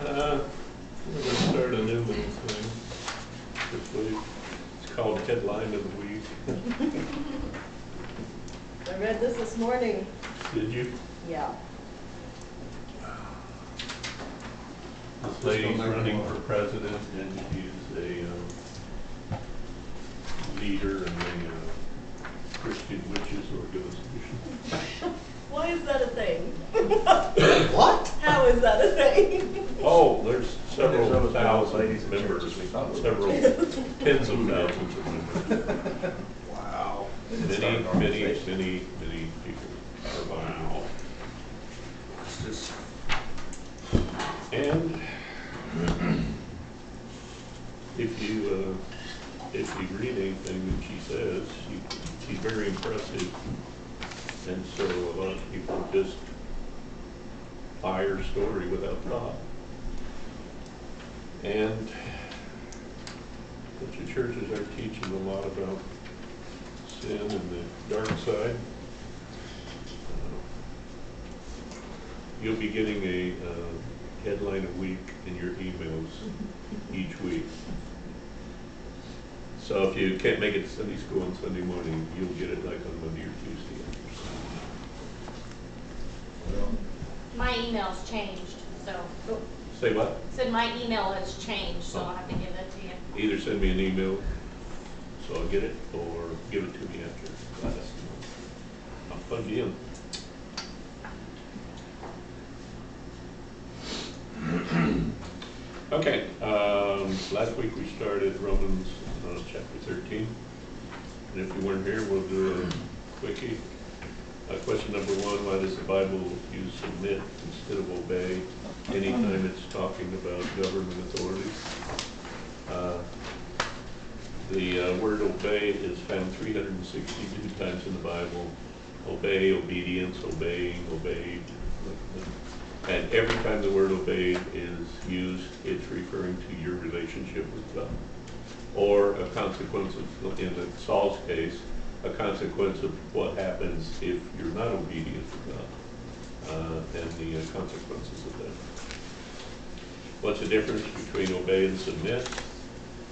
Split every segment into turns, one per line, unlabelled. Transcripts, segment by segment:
We're gonna start a new little thing this week. It's called Headline of the Week.
I read this morning.
Did you?
Yeah.
This lady's running for president, and she's a leader in the Christian Witches Organization.
Why is that a thing?
What?
How is that a thing?
Oh, there's several
There's
thousand
ladies in
members,
churches we thought were-
several tens of thousands of members.
Wow.
Many people are buying
It's just,
it. And if you read anything that she says, she's very impressive. And so a lot of people just buy her story without thought. And the churches are teaching a lot about sin and the dark side. You'll be getting a headline a week in your emails each week. So if you can't make it to Sunday school on Sunday morning, you'll get it like on Monday or Tuesday.
My email's changed, so,
Say what?
said my email has changed, so I'll have to give it to you.
Either send me an email, so I'll get it, or give it to me after class. I'll plug you in. Okay, last week we started Romans chapter 13. And if you weren't here, we'll do a quickie. Question number one, why does the Bible use submit instead of obey anytime it's talking about government authorities? The word obey is found 362 times in the Bible. Obey, obedience, obeying, obeyed. And every time the word obeyed is used, it's referring to your relationship with God. Or a consequence of, in Saul's case, a consequence of what happens if you're not obedient to God, and the consequences of that. What's the difference between obey and submit?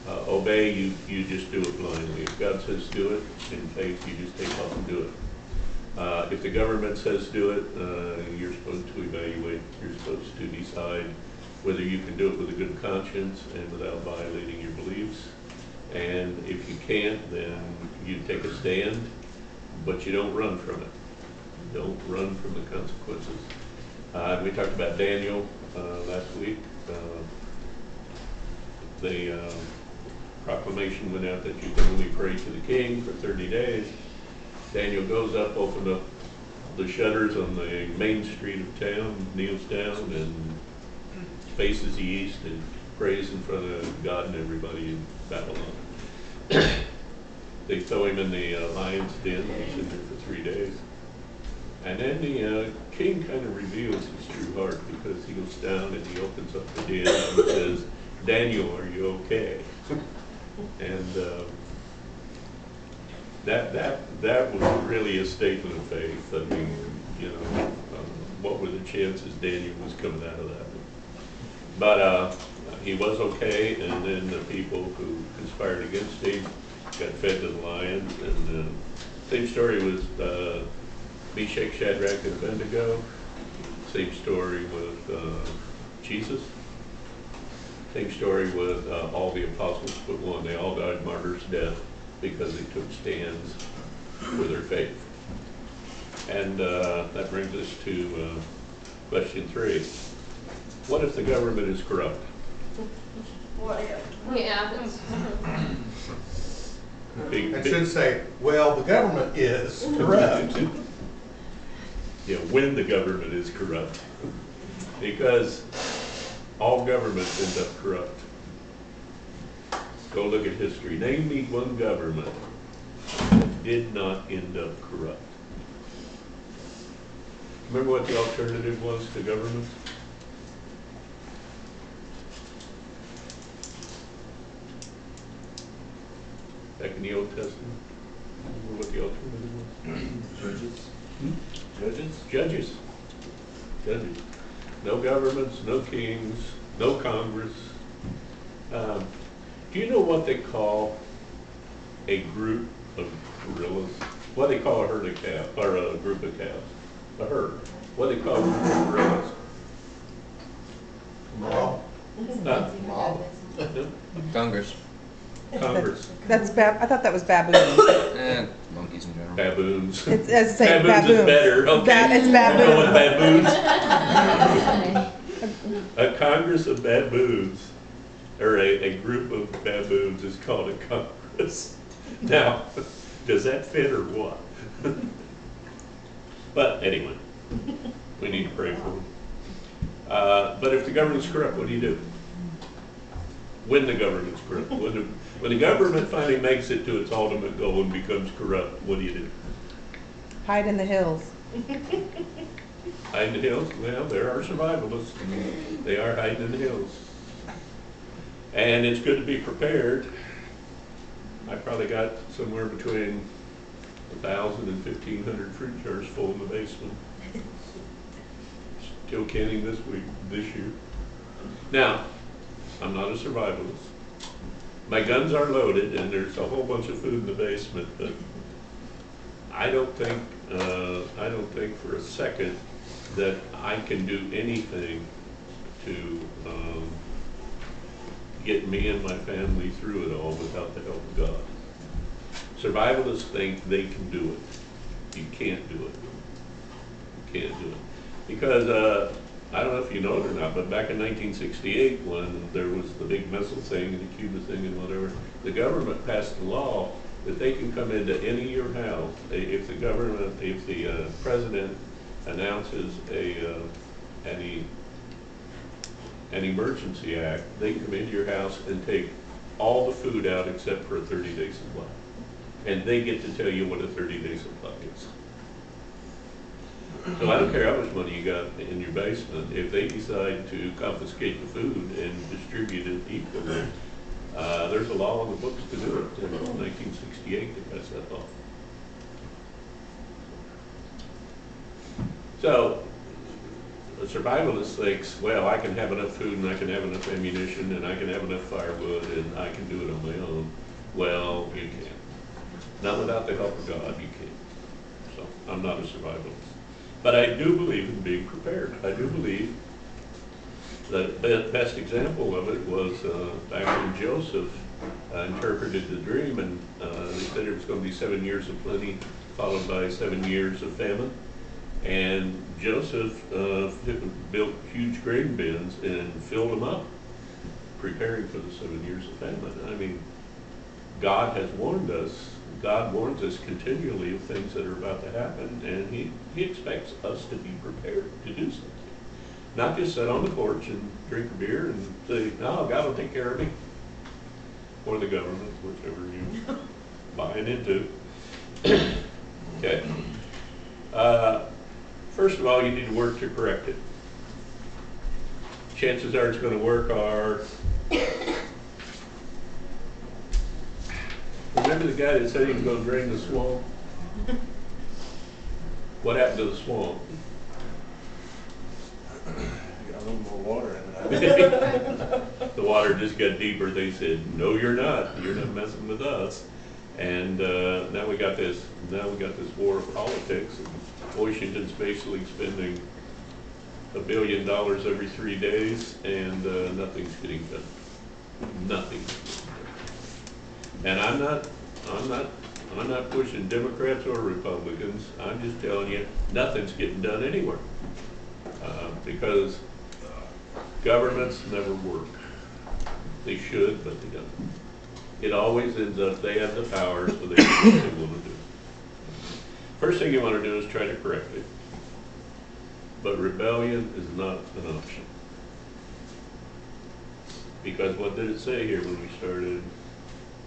Obey, you just do it blindly. If God says do it, in faith, you just take off and do it. If the government says do it, you're supposed to evaluate, you're supposed to decide whether you can do it with a good conscience and without violating your beliefs. And if you can't, then you take a stand, but you don't run from it. You don't run from the consequences. We talked about Daniel last week. The proclamation went out that you can only pray to the king for 30 days. Daniel goes up, opens up the shutters on the main street of town, kneels down, and faces the east and prays in front of God and everybody in Babylon. They throw him in the lion's den. He's in there for 3 days. And then the king kind of reveals his true heart, because he goes down and he opens up the den and says, Daniel, are you okay? And that was really a statement of faith. I mean, you know, what were the chances Daniel was coming out of that? But he was okay, and then the people who conspired against him got fed to the lions. And same story with Meshach, Shadrach, and Abednego. Same story with Jesus. Same story with all the apostles but one. They all died martyrs' death because they took stands for their faith. And that brings us to question 3. What if the government is corrupt?
What if?
Yeah.
I should say, well, the government is corrupt.
Yeah, when the government is corrupt. Because all governments end up corrupt. Go look at history. Name me one government that did not end up corrupt. Remember what the alternative was to government? Back in the Old Testament? Remember what the alternative was?
Judges.
Judges? Judges. Judges. No governments, no kings, no Congress. Do you know what they call a group of gorillas? What they call a herd of cows, or a group of cows? A herd. What they call a group of gorillas?
Mob.
Huh?
Mob.
Congress.
Congress.
That's I thought that was baboons.
And monkeys in general.
Baboons.
It's as say
Baboons
baboons.
is better, okay.
It's
I'm going
baboons.
baboons. A Congress of baboons, or a group of baboons is called a Congress. Now, does that fit or what? But anyway, we need to pray for them. But if the government's corrupt, what do you do? When the government's corrupt, when the government finally makes it to its ultimate goal and becomes corrupt, what do you do?
Hide in the hills.
Hide in the hills? Well, there are survivalists. They are hiding in the hills. And it's good to be prepared. I probably got somewhere between 1,000 and 1,500 fruit jars full in the basement. Still canning this year. Now, I'm not a survivalist. My guns are loaded and there's a whole bunch of food in the basement, but I don't think for a second that I can do anything to get me and my family through it all without the help of God. Survivalists think they can do it. You can't do it. You can't do it. Because, I don't know if you know it or not, but back in 1968, when there was the big missile thing and the Cuba thing and whatever, the government passed a law that they can come into any of your house if the president announces an emergency act, they come into your house and take all the food out except for a 30-day supply. And they get to tell you what a 30-day supply is. So I don't care how much money you got in your basement, if they decide to confiscate the food and distribute it equally, there's a law on the books to do it. In 1968, they passed that law. So a survivalist thinks, well, I can have enough food and I can have enough ammunition and I can have enough firewood and I can do it on my own. Well, you can't. Not without the help of God, you can't. So I'm not a survivalist. But I do believe in being prepared. I do believe that the best example of it was back when Joseph interpreted the dream, and they said it was going to be 7 years of plenty followed by 7 years of famine. And Joseph built huge grain bins and filled them up, preparing for the 7 years of famine. I mean, God has warned us. God warns us continually of things that are about to happen, and He expects us to be prepared to do something. Not just sit on the porch and drink a beer and say, no, God will take care of me. Or the government, whichever you're buying into. Okay. First of all, you need to work to correct it. Chances are it's going to work are, remember the guy that said he was going to drain the swamp? What happened to the swamp?
Got a little more water in it.
The water just got deeper. They said, no, you're not. You're not messing with us. And now we got this war of politics. Washington's basically spending $1 billion every 3 days, and nothing's getting done. Nothing. And I'm not pushing Democrats or Republicans. I'm just telling you, nothing's getting done anywhere. Because governments never work. They should, but they don't. It always ends up they have the power, so they do what they want to do. First thing you want to do is try to correct it. But rebellion is not an option. Because what did it say here when we started?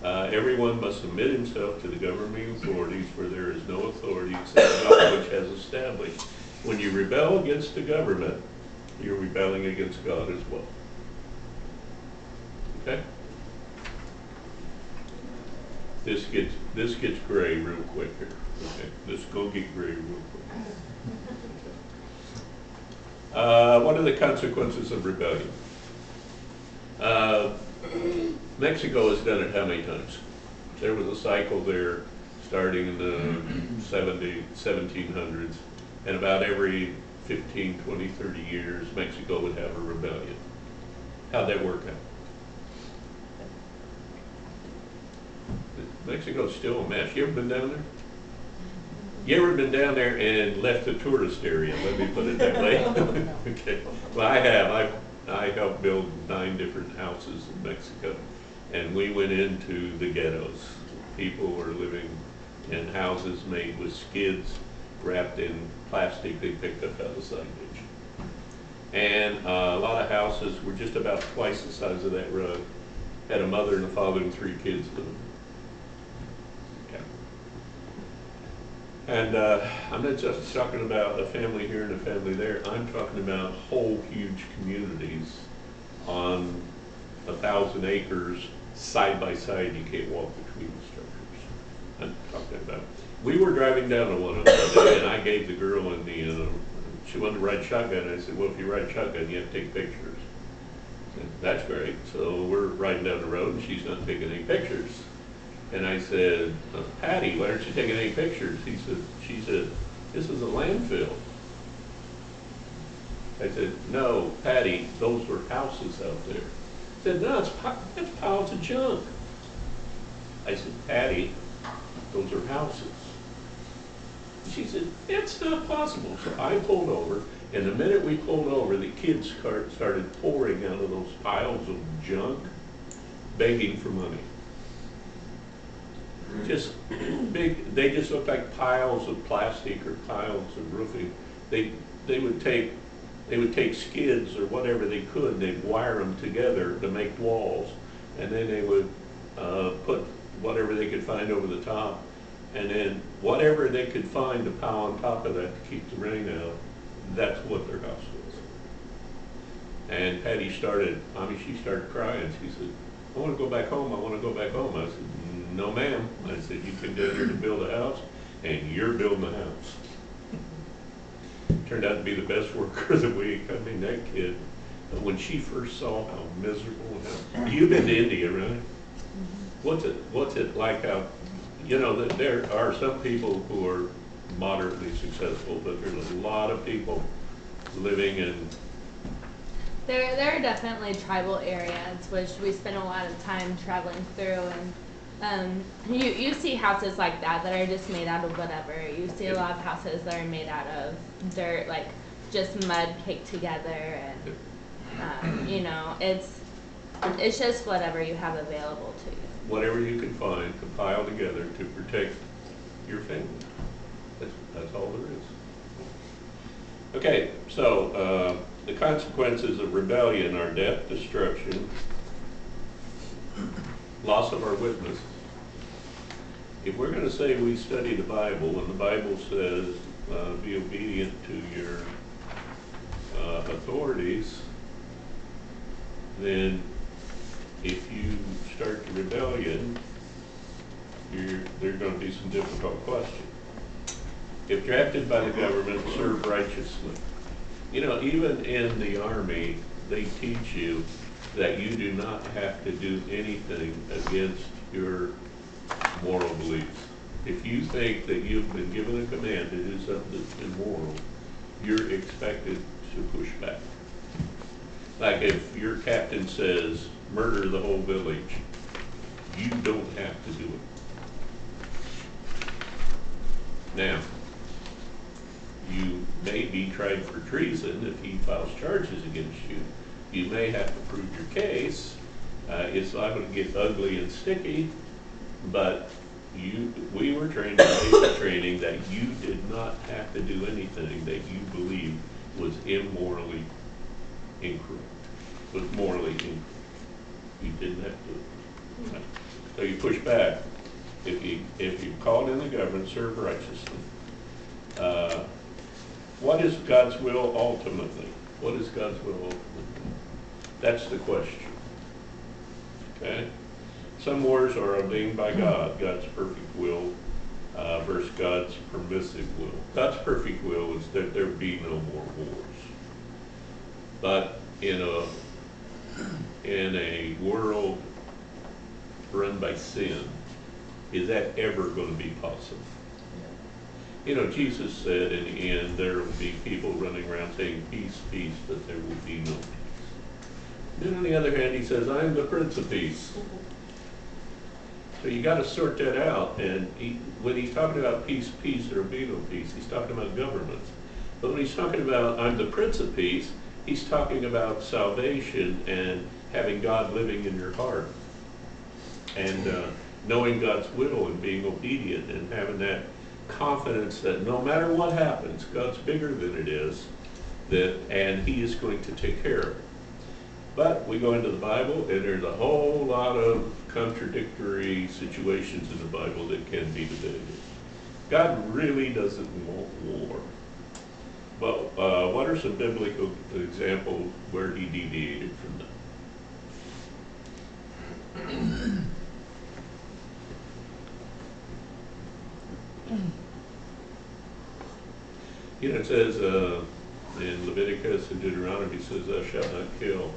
Everyone must submit himself to the governing authorities, for there is no authority except God which has established. When you rebel against the government, you're rebelling against God as well. Okay? This gets gray real quick here. Okay, this is gonna get gray real quick. What are the consequences of rebellion? Uh, Mexico has done it how many times? There was a cycle there starting in the 1700s, and about every 15, 20, 30 years, Mexico would have a rebellion. How'd that work out? Mexico's still a mess. You ever been down there? You ever been down there and left the tourist area? Let me put it that way. Okay. Well, I have. I helped build 9 different houses in Mexico, and we went into the ghettos. People were living in houses made with skids wrapped in plastic they picked up out of the side ditch. And a lot of houses were just about twice the size of that rug. Had a mother and a father and 3 kids living. Okay. And I'm not just talking about a family here and a family there. I'm talking about whole huge communities on 1,000 acres side by side. You can't walk between the structures. I'm talking about. We were driving down to one of them today, and I gave the girl in the, she wanted to ride shotgun. I said, well, if you ride shotgun, you have to take pictures. I said, that's great. So we're riding down the road, and she's not taking any pictures. And I said, Patty, why aren't you taking any pictures? She said, this is a landfill. I said, no, Patty, those were houses out there. I said, no, it's piles of junk. I said, Patty, those are houses. She said, it's not possible. So I pulled over, and the minute we pulled over, the kids started pouring out of those piles of junk, begging for money. Just big, they just looked like piles of plastic or piles of roofing. They would take skids or whatever they could, they'd wire them together to make walls, and then they would put whatever they could find over the top, and then whatever they could find to pile on top of that to keep the rain out, that's what their house was. And Patty she started crying. She said, I want to go back home, I want to go back home. I said, no ma'am. I said, you came down here to build a house, and you're building a house. Turned out to be the best worker of the week. I mean, that kid, when she first saw how miserable, you've been to India, right? What's it like out, you know, that there are some people who are moderately successful, but there's a lot of people living in.
There are definitely tribal areas, which we spend a lot of time traveling through, and you see houses like that are just made out of whatever. You see a lot of houses that are made out of dirt, like just mud caked together, and you know, it's just whatever you have available to you.
Whatever you can find to pile together to protect your family. That's all there is. Okay, so the consequences of rebellion are death, destruction, loss of our witness. If we're going to say we study the Bible, and the Bible says be obedient to your authorities, then if you start the rebellion, there are going to be some difficult questions. If drafted by the government, serve righteously. You know, even in the Army, they teach you that you do not have to do anything against your moral beliefs. If you think that you've been given a command to do something that's immoral, you're expected to push back. Like if your captain says, murder the whole village, you don't have to do it. Now, you may be tried for treason if he files charges against you. You may have to prove your case. It's not going to get ugly and sticky, but we were trained in basic training that you did not have to do anything that you believed was immorally incorrect, was morally incorrect. You didn't have to do it. So you push back. If you called in the government, serve righteously. What is God's will ultimately? What is God's will ultimately? That's the question. Okay? Some wars are ordained by God, God's perfect will, versus God's permissive will. God's perfect will is that there be no more wars. But in a in a world run by sin, is that ever going to be possible? You know, Jesus said in the end there will be people running around saying peace, peace, but there will be no peace. Then on the other hand, he says, I am the Prince of Peace. So you got to sort that out. And when he's talking about peace, peace, there will be no peace, he's talking about governments. But when he's talking about I'm the Prince of Peace, he's talking about salvation and having God living in your heart. And knowing God's will and being obedient and having that confidence that no matter what happens, God's bigger than it is, and he is going to take care of it. But we go into the Bible, and there's a whole lot of contradictory situations in the Bible that can be debated. God really doesn't want war. But what are some biblical examples where he deviated from that? You know, it says in Leviticus and Deuteronomy, it says, thou shalt not kill.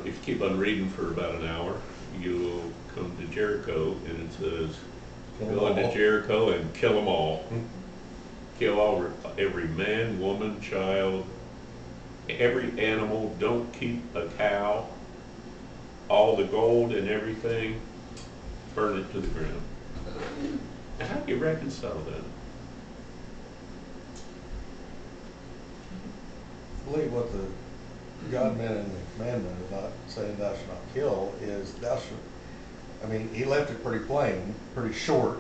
If you keep on reading for about an hour, you'll come to Jericho, and it says, go into Jericho and kill them all. Kill every man, woman, child, every animal. Don't keep a cow. All the gold and everything, burn it to the ground. Now, how do you reconcile that?
I believe what the God meant in the commandment of not saying thou shalt not kill is thou shalt, I mean, he left it pretty plain, pretty short,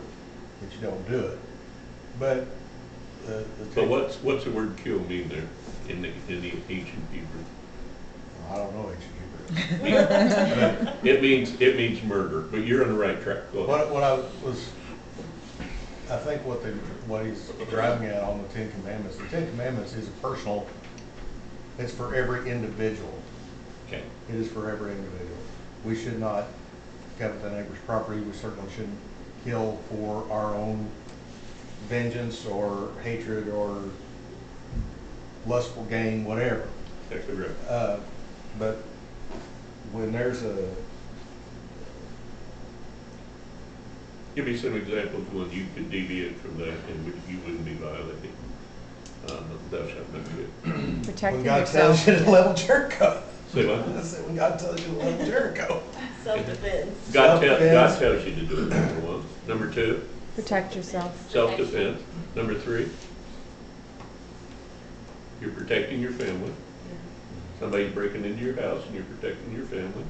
that you don't do it. But
But what's the word kill mean there in the ancient Hebrew?
I don't know ancient Hebrew.
It means murder, but you're on the right track. Go ahead.
I think what he's driving at on the Ten Commandments, the Ten Commandments is a personal, it's for every individual.
Okay.
It is for every individual. We should not covet the neighbor's property. We certainly shouldn't kill for our own vengeance or hatred or lustful gain, whatever.
Exactly right.
But when there's
Give me some examples when you could deviate from that and which you wouldn't be violating. Thou shalt not kill.
when
Protecting
God
yourself.
tells you to level Jericho.
Say what?
I said when God tells you to level Jericho.
Self-defense.
God
Self-defense.
tells you to do it, number one. Number two,
Protect yourself.
self-defense. Number three, you're protecting your family. Somebody's breaking into your house and you're protecting your family.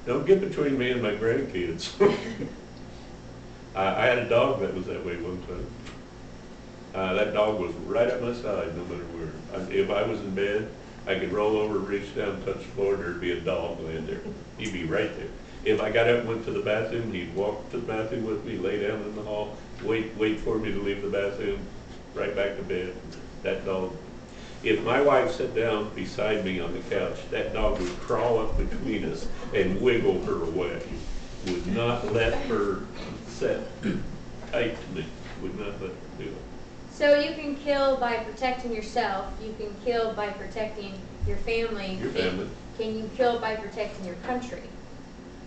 Don't get between me and my grandkids. I had a dog that was that way one time. That dog was right at my side no matter where. If I was in bed, I could roll over, reach down, touch the floor, and there'd be a dog laying there. He'd be right there. If I got up and went to the bathroom, he'd walk to the bathroom with me, lay down in the hall, wait for me to leave the bathroom, right back to bed. That dog. If my wife sat down beside me on the couch, that dog would crawl up between us and wiggle her away. Would not let her set tight to me. Would not let her do it.
So you can kill by protecting yourself. You can kill by protecting your family.
Your family.
Can you kill by protecting your country?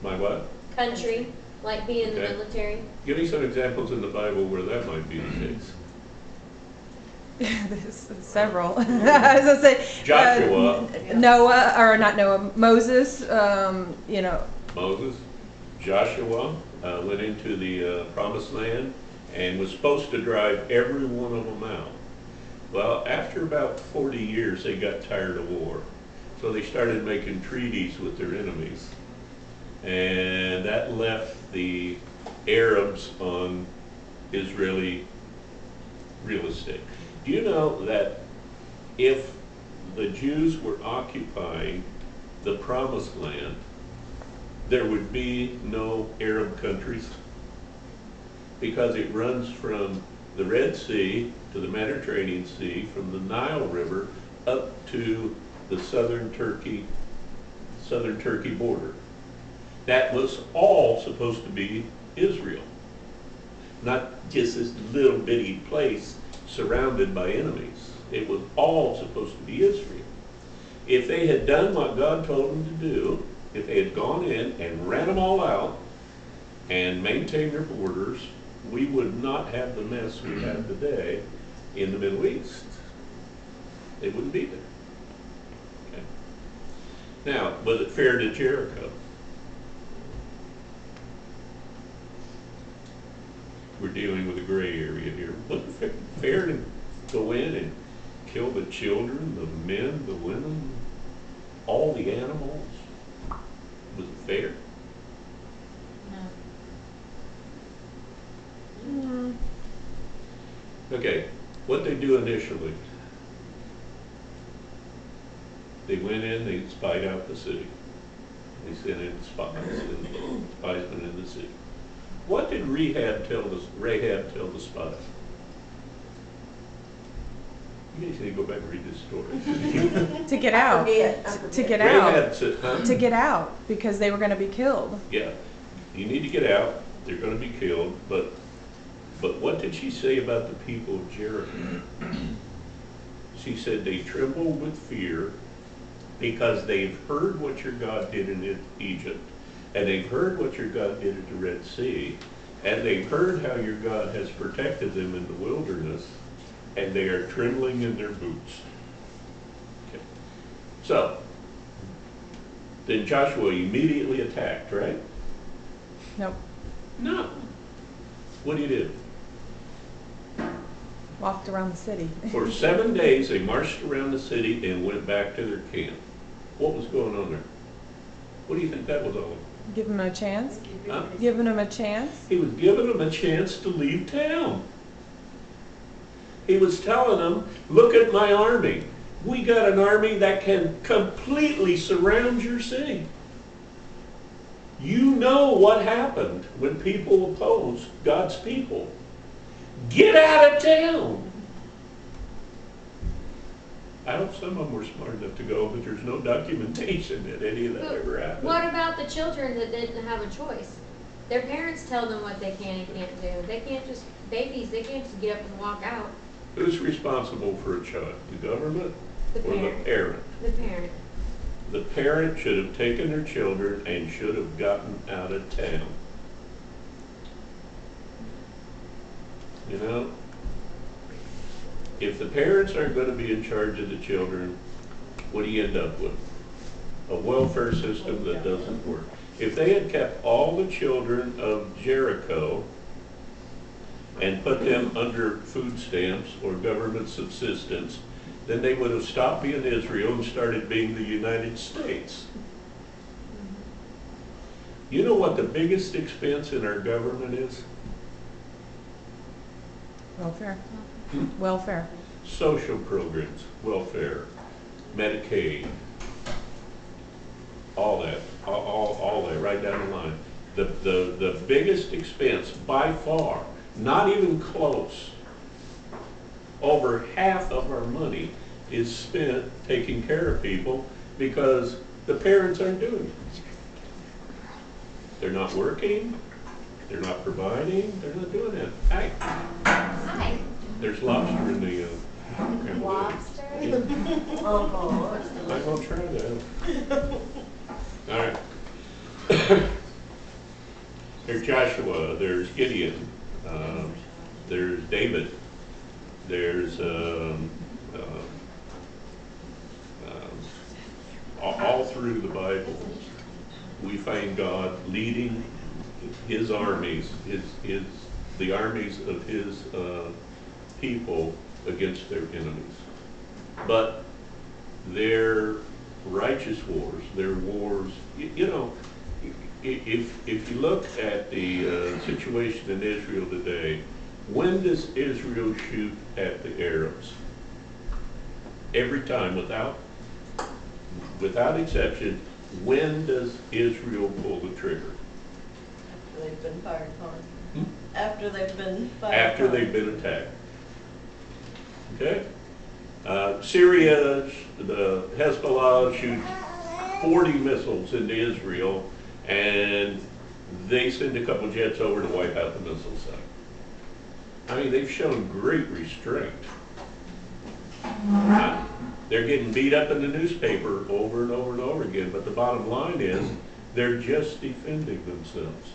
My what?
Country, like being in the
Okay.
military.
Give me some examples in the Bible where that might be the case.
There's several. I was gonna say
Joshua.
Noah, or not Noah, Moses.
Moses, Joshua went into the promised land and was supposed to drive every one of them out. Well, after about 40 years, they got tired of war. So they started making treaties with their enemies. And that left the Arabs on Israeli real estate. Do you know that if the Jews were occupying the promised land, there would be no Arab countries? Because it runs from the Red Sea to the Mediterranean Sea, from the Nile River up to the southern Turkey border. That was all supposed to be Israel, not just this little bitty place surrounded by enemies. It was all supposed to be Israel. If they had done what God told them to do, if they had gone in and ran them all out and maintained their borders, we would not have the mess we have today in the Middle East. They wouldn't be there. Okay. Now, was it fair to Jericho? We're dealing with a gray area here. Was it fair to go in and kill the children, the men, the women, all the animals? Was it fair?
No.
Okay, what they do initially? They went in, they spied out the city. They sent in spies went in the city. What did Rahab tell the spies? You guys need to go back and read this story.
To get
I
out.
forget.
To get
Rahab
out.
said, huh?
To get out, because they were gonna be killed.
Yeah, you need to get out, they're gonna be killed, but what did she say about the people of Jericho? She said they tremble with fear because they've heard what your God did in Egypt, and they've heard what your God did at the Red Sea, and they've heard how your God has protected them in the wilderness, and they are trembling in their boots. Okay. So, then Joshua immediately attacked, right?
Nope.
No. What do you do?
Walked around the city.
For 7 days, they marched around the city and went back to their camp. What was going on there? What do you think that was all about?
Giving them a chance.
Huh?
Giving them a chance.
He was giving them a chance to leave town. He was telling them, look at my army. We got an army that can completely surround your city. You know what happened when people opposed God's people. Get out of town. I hope some of them were smart enough to go, but there's no documentation that any of that ever happened.
What about the children that didn't have a choice? Their parents tell them what they can and can't do. They can't just, babies, they can't just get up and walk out.
Who's responsible for a child? The government
The
or the
parent.
parent?
The parent.
The parent should have taken their children and should have gotten out of town. You know, if the parents aren't going to be in charge of the children, what do you end up with? A welfare system that doesn't work. If they had kept all the children of Jericho and put them under food stamps or government subsistence, then they would have stopped being Israel and started being the United States. You know what the biggest expense in our government is?
Welfare. Welfare.
Social programs, welfare, Medicaid, all that, all that, right down the line. The biggest expense by far, not even close, over half of our money is spent taking care of people because the parents aren't doing it. They're not working, they're not providing, they're not doing it. Hey,
Hi.
there's lobster in the
Lobster?
Oh,
I'm gonna try that. All right. There's Joshua, there's Gideon, there's David, there's all through the Bible, we find God leading his armies, the armies of his people against their enemies. But their righteous wars, their wars, you know, if you look at the situation in Israel today, when does Israel shoot at the Arabs? Every time, without exception, when does Israel pull the trigger?
after they've been fired upon.
Hmm?
After they've been fired
After
upon.
they've been attacked. Okay? Syria, the Hezbollah shoots 40 missiles into Israel, and they send a couple jets over to wipe out the missile site. I mean, they've shown great restraint. They're getting beat up in the newspaper over and over and over again, but the bottom line is, they're just defending themselves.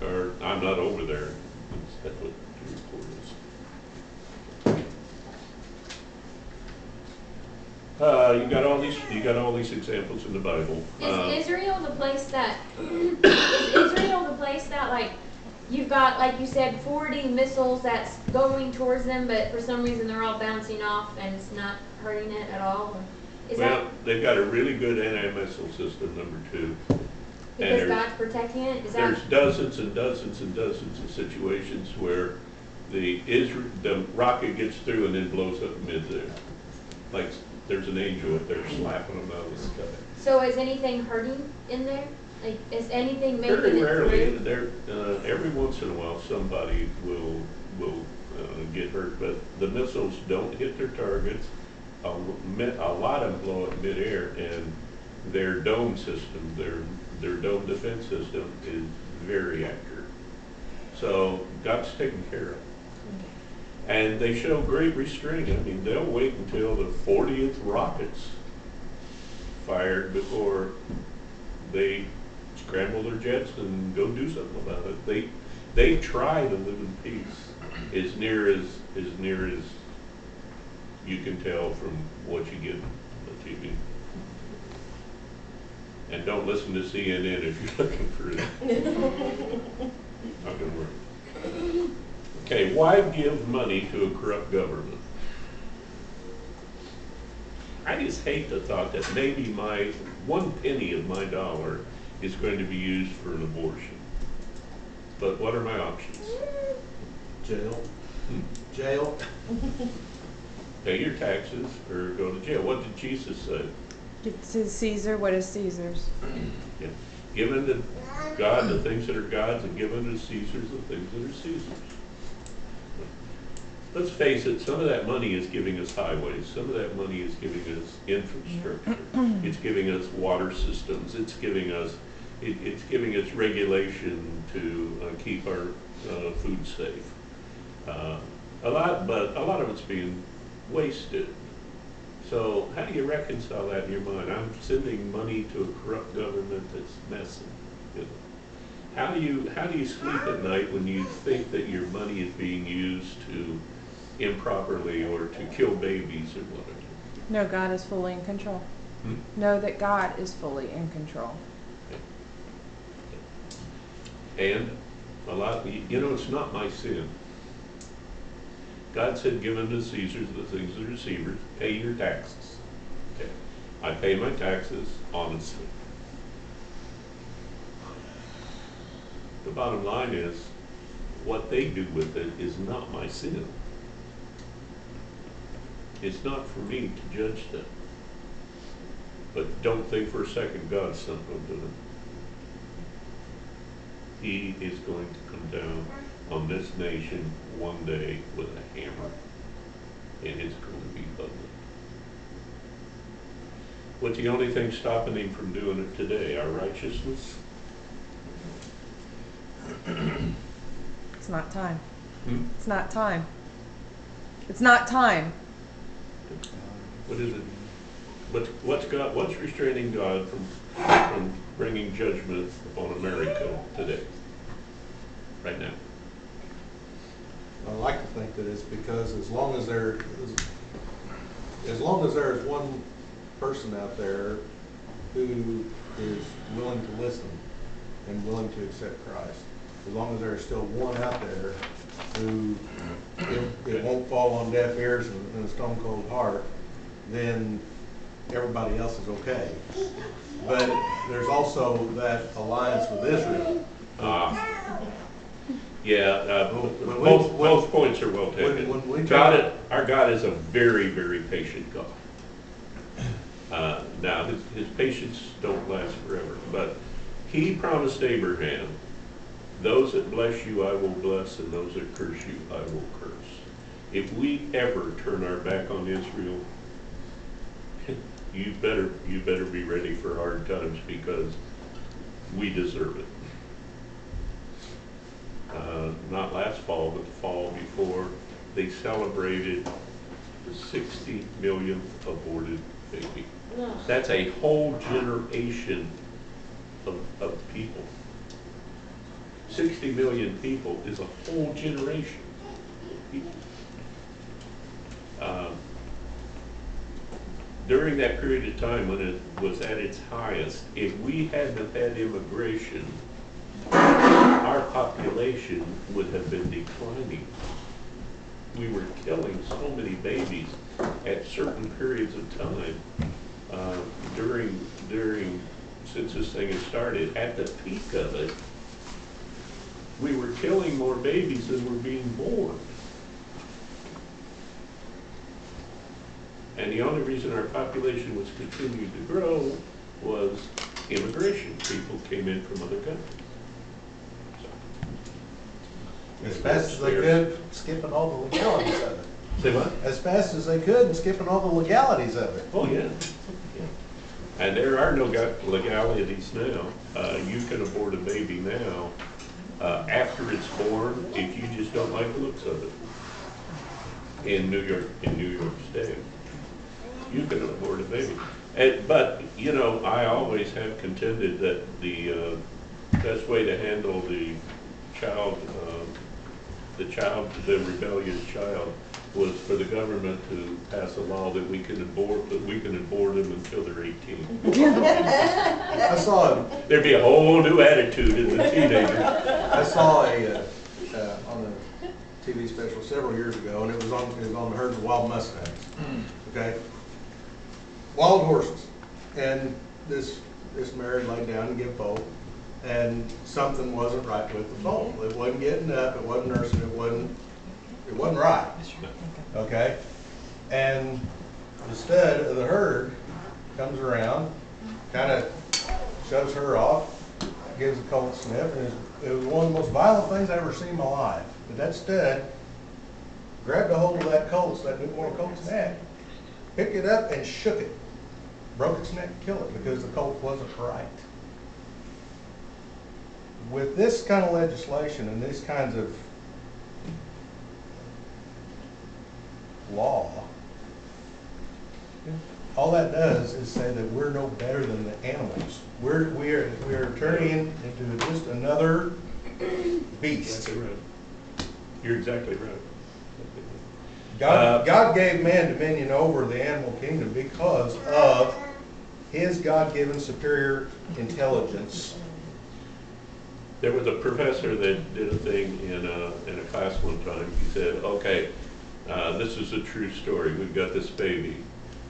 Or, I'm not over there, that's what the report is. You got all these examples in the Bible.
Is Israel the place that, is Israel the place that, like, you've got, like you said, 40 missiles that's going towards them, but for some reason they're all bouncing off and it's not hurting it at all? Is
Well,
that
they've got a really good anti-missile system, number 2.
because
there's-
God's protecting it? Is that,
There's dozens and dozens and dozens of situations where the rocket gets through and then blows up midair. Like, there's an angel up there slapping them out of the sky.
so is anything hurting in there? Like, is anything making
Very
it
rarely,
through?
every once in a while, somebody will get hurt, but the missiles don't hit their targets. A lot of them blow up midair, and their dome system, their dome defense system is very accurate. So God's taken care of. And they show great restraint. I mean, they'll wait until the 40th rocket's fired before they scramble their jets and go do something about it. They try to live in peace as near as you can tell from what you get on TV. And don't listen to CNN if you're looking for it. Not gonna work. Okay, why give money to a corrupt government? I just hate the thought that maybe my 1 penny of my dollar is going to be used for an abortion. But what are my options?
Jail. Jail.
Pay your taxes or go to jail. What did Jesus say?
Give to Caesar what is Caesar's.
Yeah. Give unto God the things that are God's, and give unto Caesar the things that are Caesar's. Let's face it, some of that money is giving us highways, some of that money is giving us infrastructure, it's giving us water systems, it's giving us regulation to keep our food safe. But a lot of it's being wasted. So how do you reconcile that in your mind? I'm sending money to a corrupt government that's messing. You know? How do you sleep at night when you think that your money is being used to improperly or to kill babies or whatever?
No, God is fully in control. Know that God is fully in control.
And it's not my sin. God said, give unto Caesar the things that are Caesar's, pay your taxes. Okay. I pay my taxes honestly. The bottom line is, what they do with it is not my sin. It's not for me to judge them. But don't think for a second God's sent them to them. He is going to come down on this nation one day with a hammer, and it's going to be ugly. What's the only thing stopping him from doing it today? Our righteousness?
It's not time.
Hmm?
It's not time. It's not time.
What is it? What's restraining God from bringing judgment upon America today? Right now.
I like to think that it's because as long as there is one person out there who is willing to listen and willing to accept Christ, as long as there is still one out there who it won't fall on deaf ears and a stone cold heart, then everybody else is okay. But there's also that alliance with Israel.
Both points are well taken. Our God is a very, very patient God. Now, his patience don't last forever, but he promised Abraham, those that bless you I will bless, and those that curse you I will curse. If we ever turn our back on Israel, you better be ready for hard times, because we deserve it. Not last fall, but the fall before, they celebrated the 60 millionth aborted baby. That's a whole generation of people. 60 million people is a whole generation of people. During that period of time when it was at its highest, if we hadn't had immigration, our population would have been declining. We were killing so many babies at certain periods of time since this thing has started. At the peak of it, we were killing more babies than were being born. And the only reason our population was continuing to grow was immigration. People came in from other countries.
As fast as they could, skipping all the legalities of it.
Say what?
As fast as they could and skipping all the legalities of it.
Oh, yeah. And there are no legalities now. You can abort a baby now after it's born if you just don't like the looks of it. In New York State, you can abort a baby. But you know, I always have contended that the best way to handle the rebellious child, was for the government to pass a law that we can abort them until they're 18.
I saw
There'd be a whole new attitude in the teenagers.
I saw on a TV special several years ago, and it was on the herds of wild mustangs. Okay, wild horses, and this mare laid down and gave foal, and something wasn't right with the foal. It wasn't getting up. It wasn't nursing. It wasn't right. Okay, and the stud of the herd comes around, kind of shoves her off, gives the colt a sniff, and it was one of the most violent things I ever seen in my life. But that stud grabbed a hold of that newborn colt's neck, picked it up and shook it, broke its neck, killed it because the colt wasn't right. With this kind of legislation and these kinds of law, all that does is say that we're no better than the animals. We are turning into just another beast.
Exactly right. You're exactly right.
God gave man dominion over the animal kingdom because of his God-given superior intelligence.
There was a professor that did a thing in a class one time. He said, okay, this is a true story. We've got this baby,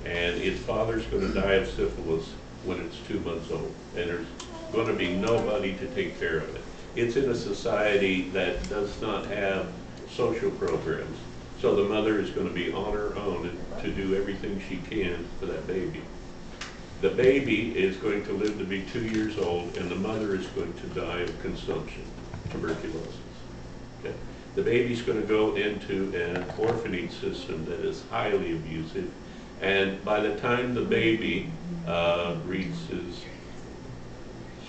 and its father's going to die of syphilis when it's 2 months old, and there's going to be nobody to take care of it. It's in a society that does not have social programs, so the mother is going to be on her own to do everything she can for that baby. The baby is going to live to be 2 years old, and the mother is going to die of consumption, tuberculosis. Okay? The baby's going to go into an orphanage system that is highly abusive, and by the time the baby reaches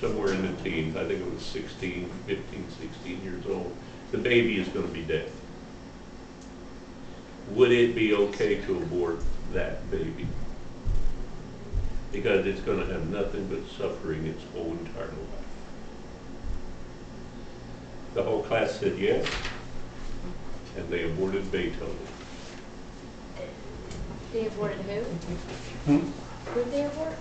somewhere in the teens, I think it was 15, 16 years old, the baby is going to be dead. Would it be okay to abort that baby? Because it's going to have nothing but suffering its whole entire life. The whole class said yes, and they aborted Beethoven.
They aborted who? Who did they abort?